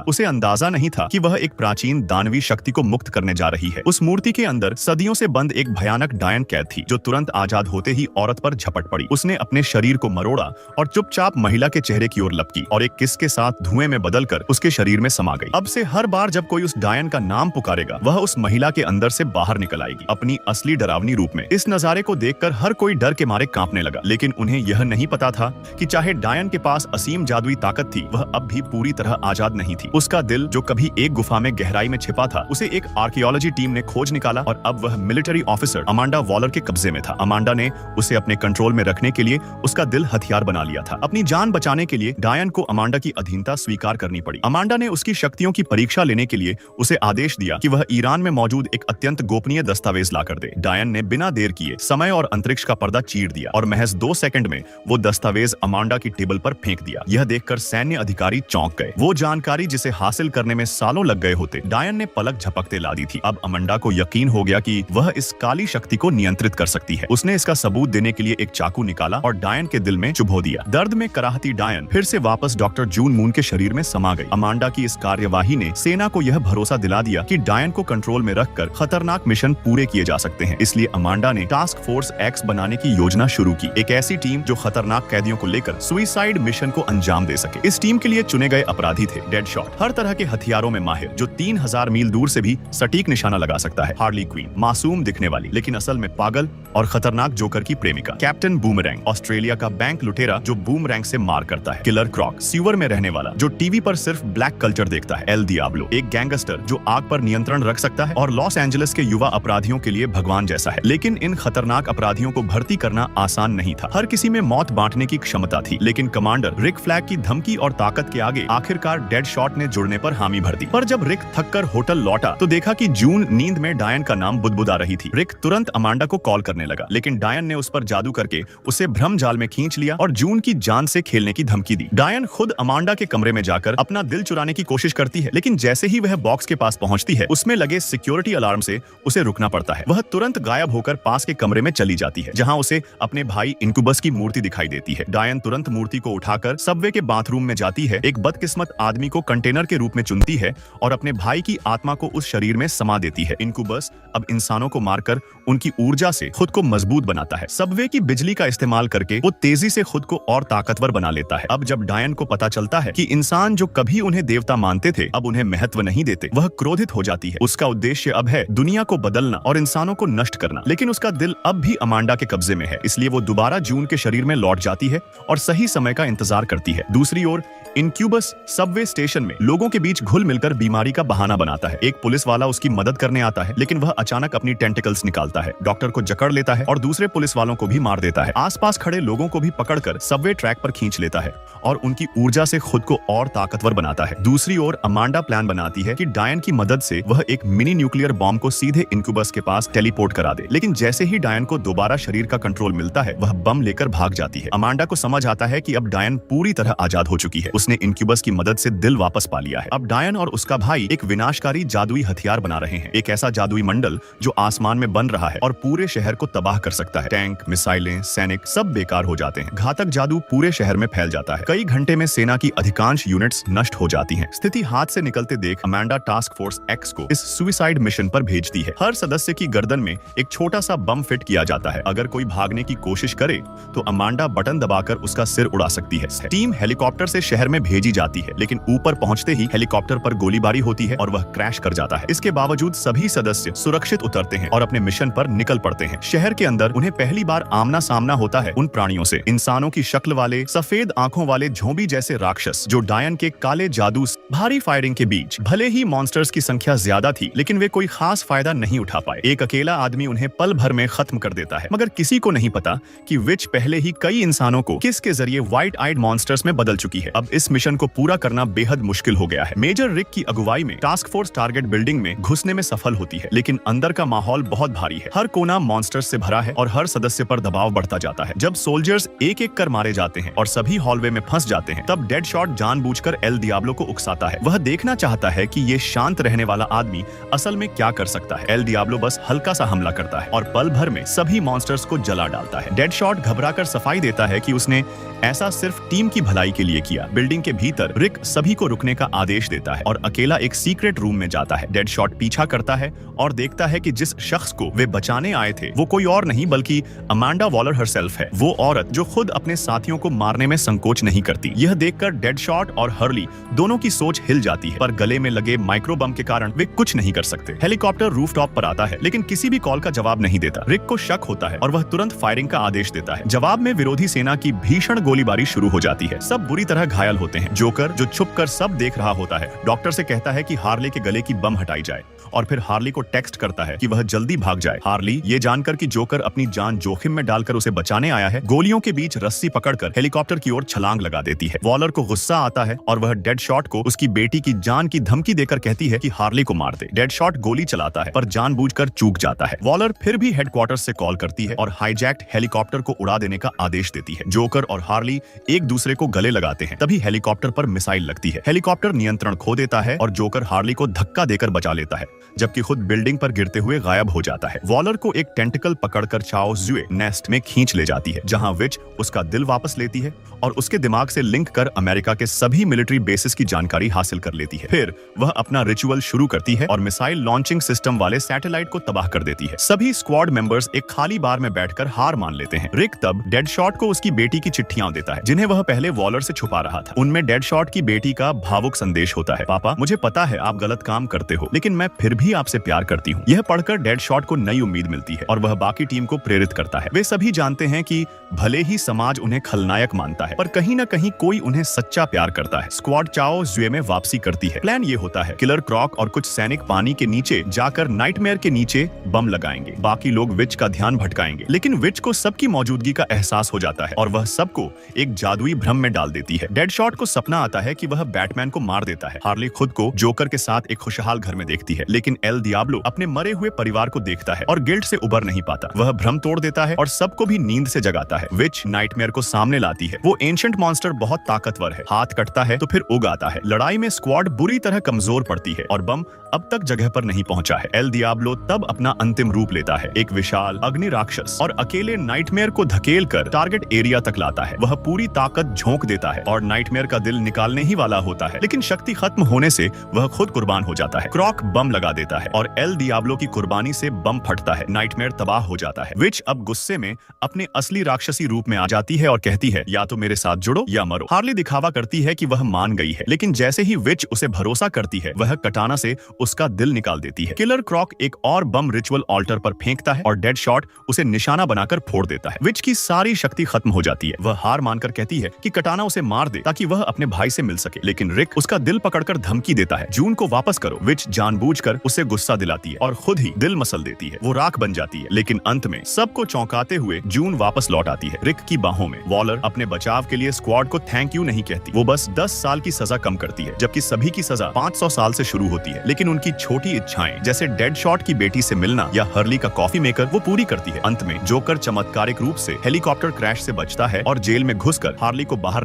उसे अंदाजा नहीं था कि वह एक प्राचीन दानवी शक्ति को मुक्त करने जा रही है। उस मूर्ति के अंदर सदियों से बंद एक भयानक डायन कैद थी, जो तुरंत आजाद होते ही औरत पर झपट पड़ी। उसने अपने शरीर को मरोड़ा और चुपचाप महिला के चेहरे की ओर लपकी और एक किस के साथ धुएं में बदलकर उसके शरीर में समा गई। अब से हर बार जब कोई उस डायन का नाम पुकारेगा, वह उस महिला के अंदर से बाहर निकल आएगी, अपनी असली डरावनी रूप में। इस नजारे को देखकर हर कोई डर के मारे कांपने लगा, लेकिन उन्हें यह नहीं पता था कि चाहे डायन के पास असीम जादुई ताकत थी, वह अब भी पूरी तरह आजाद नहीं थी। उसका दिल, जो कभी एक गुफा में गहराई में छिपा था, उसे एक आर्कियोलॉजी टीम ने खोज निकाला और अब वह मिलिट्री ऑफिसर अमांडा वॉलर के कब्जे में था। अमांडा ने उसे अपने कंट्रोल में रखने के लिए उसका दिल हथियार बना लिया था। अपनी जान बचाने के लिए डायन को अमांडा की अधीनता स्वीकार करनी पड़ी। अमांडा ने उसकी शक्तियों की परीक्षा लेने के लिए उसे आदेश दिया कि वह ईरान में मौजूद एक अत्यंत गोपनीय दस्तावेज लाकर दे। डायन ने बिना देर किए समय और अंतरिक्ष का पर्दा चीर दिया और महज 2 सेकंड में वो दस्तावेज अमांडा की टेबल पर फेंक दिया। यह देखकर सैन्य अधिकारी चौंक गए। वो जानकारी जिसे हासिल करने में सालों लग गए होते, डायन ने पलक झपकते ला दी थी। अब अमांडा को यकीन हो गया कि वह इस काली शक्ति को नियंत्रित कर सकती है। उसने इसका सबूत देने के लिए एक चाकू निकाला और डायन के दिल में चुभो दिया। दर्द में कराहती डायन फिर से वापस डॉक्टर जून मून के शरीर में समा गई। अमांडा की इस कार्यवाही ने सेना को यह भरोसा दिला दिया कि डायन को कंट्रोल में रखकर खतरनाक मिशन पूरे किए जा सकते हैं। इसलिए अमांडा ने टास्क फोर्स एक्स बनाने की योजना शुरू की, एक ऐसी टीम जो खतरनाक कैदियों को लेकर सुइसाइड मिशन को अंजाम दे सके। इस टीम के लिए चुने गए अपराधी थे डेडशॉट, हर तरह के हथियारों में माहिर, जो 3000 मील दूर से भी सटीक निशाना लगा सकता है। हार्ली क्वीन, मासूम दिखने वाली लेकिन असल में पागल और खतरनाक जोकर की प्रेमिका। कैप्टन बूमरैंग, ऑस्ट्रेलिया का बैंक लुटेरा जो बूमरैंग से मार करता है। किलर क्रॉक, सीवर में रहने वाला जो टीवी पर सिर्फ ब्लैक कल्चर देखता है। एल डियाब्लो, एक गैंगस्टर जो आग पर नियंत्रण रख सकता है और लॉस एंजलिस के युवा अपराधियों के लिए भगवान जैसा है। लेकिन इन खतरनाक अपराधियों को भर्ती करना आसान नहीं था। हर किसी में मौत बांटने की क्षमता थी, लेकिन कमांडर रिक फ्लैग की धमकी और ताकत के आगे आखिरकार डेडशॉट ने जुड़ने पर हामी भर दी। पर जब रिक थककर होटल लौटा तो देखा कि जून नींद में डायन का नाम बुदबुदा रही थी। रिक तुरंत अमांडा को कॉल करने लगा, लेकिन डायन ने उस पर जादू करके उसे भ्रम जाल में खींच लिया और जून की जान से खेलने की धमकी दी। डायन खुद अमांडा के कमरे में जाकर अपना दिल चुराने की कोशिश करती है, लेकिन जैसे ही वह बॉक्स के पास पहुंचती है, उसमें लगे सिक्योरिटी अलार्म से उसे रुकना पड़ता है। वह तुरंत गायब होकर पास के कमरे में चली जाती है, जहां उसे अपने भाई इनकुबस की मूर्ति दिखाई देती है। डायन तुरंत मूर्ति को उठाकर सबवे के बाथरूम में जाती है, एक बदकिस्मत आदमी को कंटेनर के रूप में चुनती है और अपने भाई की आत्मा को उस शरीर में समा देती है। इनकुबस अब इंसानों को मारकर उनकी ऊर्जा से खुद को मजबूत बनाता है। सबवे की बिजली का इस्तेमाल करके वो तेजी से खुद को और ताकतवर बना लेता है। अब जब डायन को पता चलता है कि इंसान जो कभी उन्हें देवता मानते थे, अब उन्हें महत्व नहीं देते, वह क्रोधित हो जाती है। उसका उद्देश्य अब है दुनिया को बदलना और इंसानों को नष्ट करना, लेकिन उसका दिल अब भी अमांडा के कब्जे में है। इसलिए वो दोबारा जून के शरीर में लौट जाती है और सही समय का इंतजार करती है। दूसरी ओर इनक्यूबस सबवे स्टेशन में लोगों के बीच घुल मिलकर बीमारी का बहाना बनाता है। एक पुलिस वाला उसकी मदद करने आता है, लेकिन वह अचानक अपनी टेंटिकल्स निकालता है, डॉक्टर को जकड़ लेता है और दूसरे पुलिस वालों को भी मार देता है। आसपास खड़े लोगों को भी पकड़कर सबवे ट्रैक पर खींच लेता है और उनकी ऊर्जा से खुद को और ताकतवर बनाता है। दूसरी ओर अमांडा प्लान बनाती है कि डायन की मदद से वह एक मिनी न्यूक्लियर बॉम्ब को सीधे इनक्यूबस के पास टेलीपोर्ट करा दे, लेकिन जैसे ही डायन को दोबारा शरीर का कंट्रोल मिलता है, वह बम लेकर भाग जाती है। अमांडा को समझ आता है कि अब डायन पूरी तरह आजाद हो चुकी है। उसने इनक्यूबस की मदद से दिल वापस पा लिया है। अब डायन और उसका भाई एक विनाशकारी जादुई हथियार बना रहे हैं, एक ऐसा जादुई मंडल जो आसमान में बन रहा है और पूरे शहर को तबाह कर सकता है। टैंक, मिसाइलें, सैनिक सब बेकार हो जाते हैं। घातक जादू पूरे शहर में फैल जाता है। कई घंटे में सेना की अधिकांश यूनिट्स नष्ट हो जाती हैं। स्थिति हाथ से निकलते देख अमांडा टास्क फोर्स एक्स को इस सुइसाइड मिशन पर भेजती है। हर सदस्य की गर्दन में एक छोटा सा बम फिट किया जाता है। अगर कोई भागने की कोशिश करे तो अमांडा बटन दबाकर उसका सिर उड़ा सकती है। टीम हेलीकॉप्टर से शहर में भेजी जाती है, लेकिन ऊपर पहुंचते ही हेलीकॉप्टर पर गोलीबारी होती है और वह क्रैश कर जाता है। इसके बावजूद सभी सदस्य सुरक्षित उतरते हैं और अपने मिशन पर निकल पड़ते हैं। शहर के अंदर उन्हें पहली बार आमना सामना होता है उन प्राणियों से, इंसानों की शक्ल वाले सफेद आंखों वाले झोंबी जैसे राक्षस जो डायन के काले जादू। भारी फायरिंग के बीच भले ही मॉन्स्टर्स की संख्या ज्यादा थी, लेकिन वे कोई खास फायदा नहीं उठा पाए। एक अकेला आदमी उन्हें पल भर में खत्म कर देता है, मगर किसी को नहीं पता कि विच पहले ही कई इंसानों को किस के जरिए व्हाइट आइड मॉन्स्टर्स में बदल चुकी है। अब इस मिशन को पूरा करना बेहद मुश्किल हो गया है। मेजर रिक की अगुवाई में टास्क फोर्स टारगेट बिल्डिंग में घुसने में सफल होती है, लेकिन अंदर का माहौल बहुत भारी है। हर कोना मॉन्स्टर्स से भरा है और हर सदस्य पर दबाव बढ़ता जाता है। जब सोल्जर्स एक एक कर मारे जाते हैं और सभी हॉलवे में फंस जाते हैं, तब डेडशॉट जानबूझकर एल डियाब्लो को उकसाता है। वह देखना चाहता है कि ये शांत रहने वाला आदमी असल में क्या कर सकता है। एल डियाब्लो बस हल्का सा हमला करता है और पल भर में सभी मॉन्स्टर्स को जला डालता है। डेडशॉट घबराकर सफाई देता है कि उसने ऐसा सिर्फ टीम की भलाई के लिए किया। बिल्डिंग बिल्डिंग के भीतर रिक सभी को रुकने का आदेश देता है और अकेला एक सीक्रेट रूम में जाता है। डेडशॉट पीछा करता है और देखता है कि जिस शख्स को वे बचाने आए थे वो कोई और नहीं बल्कि अमांडा वॉलर हरसेल्फ है, वो औरत जो खुद अपने साथियों को मारने में संकोच नहीं करती। यह देखकर डेडशॉट और हर्ली दोनों की सोच हिल जाती है, पर गले में लगे माइक्रो बम के कारण वे कुछ नहीं कर सकते। हेलीकॉप्टर रूफटॉप पर आता है लेकिन किसी भी कॉल का जवाब नहीं देता। रिक को शक होता है और वह तुरंत फायरिंग का आदेश देता है। जवाब में विरोधी सेना की भीषण गोलीबारी शुरू हो जाती है। सब बुरी तरह घायल होते हैं। जोकर जो छुपकर सब देख रहा होता है डॉक्टर से कहता है कि हार्ले के गले की बम हटाई जाए और फिर हार्ली को टेक्स्ट करता है कि वह जल्दी भाग जाए। हार्ली ये जानकर कि जोकर अपनी जान जोखिम में डालकर उसे बचाने आया है, गोलियों के बीच रस्सी पकड़कर हेलीकॉप्टर की ओर छलांग लगा देती है। वॉलर को गुस्सा आता है और वह डेडशॉट को उसकी बेटी की जान की धमकी देकर कहती है कि हार्ली को मार दे। डेडशॉट गोली चलाता है पर जानबूझकर चूक जाता है। वॉलर फिर भी हेडक्वार्टर से कॉल करती है और हाईजैक्ड हेलीकॉप्टर को उड़ा देने का आदेश देती है। जोकर और हार्ली एक दूसरे को गले लगाते हैं। तभी हेलीकॉप्टर पर मिसाइल लगती है। हेलीकॉप्टर नियंत्रण खो देता है और जोकर हार्ली को धक्का देकर बचा लेता है, जबकि खुद बिल्डिंग पर गिरते हुए गायब हो जाता है। वॉलर को एक टेंटिकल पकड़कर चाओ ज़ुए नेस्ट में खींच ले जाती है, जहां विच उसका दिल वापस लेती है और उसके दिमाग से लिंक कर अमेरिका के सभी मिलिट्री बेसिस की जानकारी हासिल कर लेती है। फिर वह अपना रिचुअल शुरू करती है और मिसाइल लॉन्चिंग सिस्टम वाले सैटेलाइट को तबाह कर देती है। सभी स्क्वाड मेंबर्स एक खाली बार में बैठकर हार मान लेते हैं। रिक तब डेडशॉट को उसकी बेटी की चिट्ठियां देता है, जिन्हें वह पहले वॉलर से छुपा रहा था। उनमें डेडशॉट की बेटी का भावुक संदेश होता है, पापा मुझे पता है आप गलत काम करते हो, लेकिन मैं फिर भी आपसे प्यार करती हूँ। यह पढ़कर डेडशॉट को नई उम्मीद मिलती है और वह बाकी टीम को प्रेरित करता है। वे सभी जानते हैं कि भले ही समाज उन्हें खलनायक मानता है, पर कहीं न कहीं कोई उन्हें सच्चा प्यार करता है। स्क्वाड चाओ ज़ुए में वापसी करती है। प्लान ये होता है किलर क्रॉक और कुछ सैनिक पानी के नीचे जाकर नाइटमेयर के नीचे बम लगाएंगे। बाकी लोग विच का ध्यान भटकाएंगे, लेकिन विच को सबकी मौजूदगी का एहसास हो जाता है और वह सबको एक जादुई भ्रम में डाल देती है। डेडशॉट को सपना आता है कि वह बैटमैन को मार देता है। हार्ली खुद को जोकर के साथ एक खुशहाल घर में देखती है, लेकिन एल दियाब्लो अपने मरे हुए परिवार को देखता है और गिल्ट से उबर नहीं पाता। वह भ्रम तोड़ देता है और सबको भी नींद से जगाता है। विच नाइटमेयर को सामने लाती है। वो एंशिएंट मॉन्स्टर बहुत ताकतवर है, हाथ कटता है तो फिर उग आता है। लड़ाई में स्क्वाड बुरी तरह कमजोर पड़ती है और बम अब तक जगह पर नहीं पहुंचा है। एल दियाब्लो तब अपना अंतिम रूप लेता है, एक विशाल अग्नि राक्षस, और अकेले नाइटमेयर को धकेल कर टारगेट एरिया तक लाता है। वह पूरी ताकत झोंक देता है और नाइटमेयर का दिल निकालने ही वाला होता है, लेकिन शक्ति खत्म होने से वह खुद कुर्बान हो जाता है। क्रॉक बम लगा देता है और एल दियाब्लो की कुर्बानी से बम फटता है। नाइटमेयर तबाह हो जाता है। विच अब गुस्से में अपने असली राक्षसी रूप में आ जाती है और कहती है, या तो मेरे साथ जुड़ो या मरो। हार्ली दिखावा करती है कि वह मान गई है, लेकिन जैसे ही विच उसे भरोसा करती है वह कटाना से उसका दिल निकाल देती है। किलर क्रॉक एक और बम रिचुअल ऑल्टर पर फेंकता है और डेडशॉट उसे निशाना बनाकर फोड़ देता है। विच की सारी शक्ति खत्म हो जाती है। वह हार मानकर कहती है कि कटाना उसे मार दे ताकि वह अपने भाई से मिल सके, लेकिन रिक उसका दिल पकड़कर धमकी देता है, जून को वापस करो। विच जानबूझकर उसे गुस्सा दिलाती है और खुद ही दिल मसल देती है। वो राख बन जाती है, लेकिन अंत में सबको चौंकाते हुए जून वापस लौट आती है रिक की बाहों में। वॉलर अपने बचाव के लिए स्क्वाड को थैंक यू नहीं कहती, वो बस 10 साल की सजा कम करती है, जबकि सभी की सजा 500 साल से शुरू होती है। लेकिन उनकी छोटी इच्छाएं जैसे डेडशॉट की बेटी से मिलना या हर्ली का कॉफी मेकर वो पूरी करती है। अंत में जोकर चमत्कारिक रूप से हेलीकॉप्टर क्रैश से बचता है और जेल में घुसकर हार्ली को बाहर